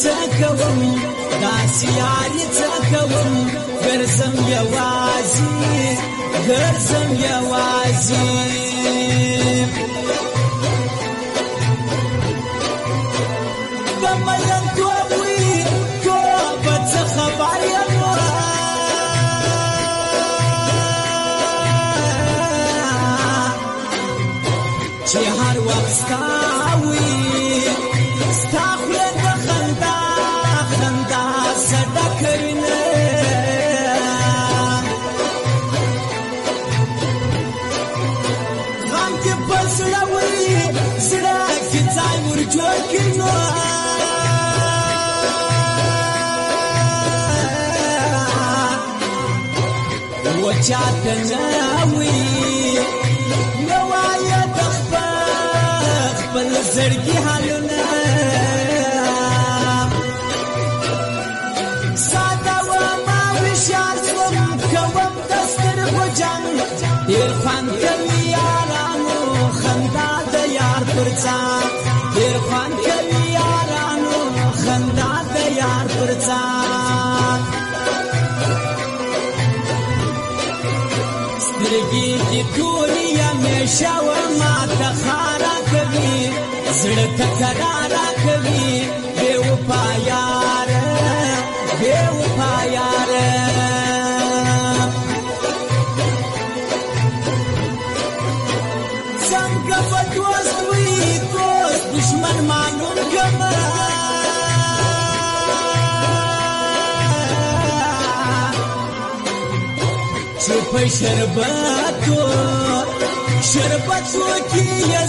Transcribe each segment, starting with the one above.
تكوم داسي ياري تكوم غرزم يوازي بملن توبي توبة خبر ينوى شهر وقستاوي استاخلن بخندا خندا صدقرنا غامك بسلوي سراك تايمور جوكينو وجاتناوي نوايا تخبخ بالزرقي حالنا سادا وما وشار سوم كوم دستر بجان يرفان كميارانو خندا ديار برزا يرفان كميارانو خندا ديار برزا سترگی دی دنیا میں شاورما تخارا کبھی زړه تکرارا کبھی بے وفا یار څنګه په دوست وي دوست دشمن معلوم کما په شربتو کې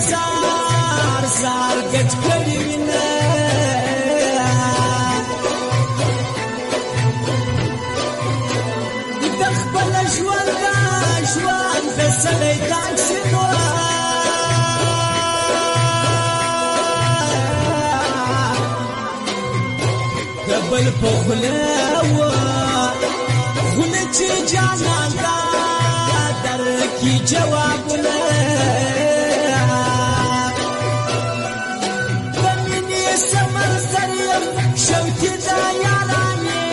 زار ګټ کړی وینه د خپل ژوند د سړی تاکسینو د بل په خوله چې جانان کی جوابنا بمینی سمر سریم شوکی دا یارانی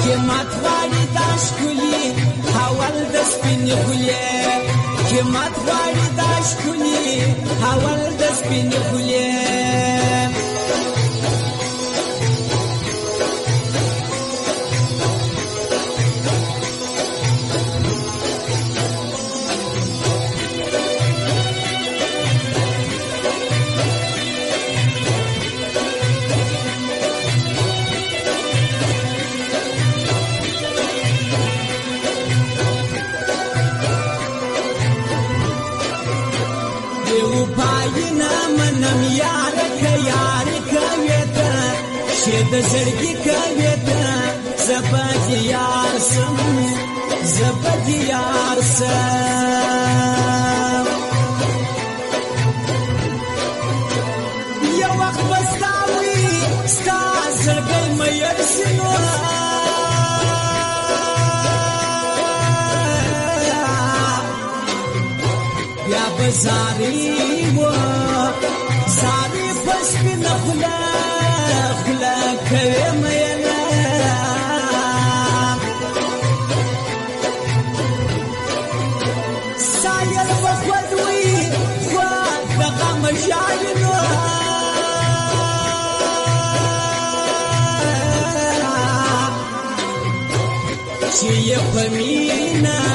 که ماتواری داشکولی حوال دسپین خولی که ماتواری داشکولی حوال دسپین خولی منم یارک ویتا شد زرگی ویتا زبد یارسم یا وقت بستاوی ستا زرگی میرسنو یا بزاری زاري بس بنخلا خلا كريم ينا ساير بخدوي خد دقام جاينو شي يفهمينا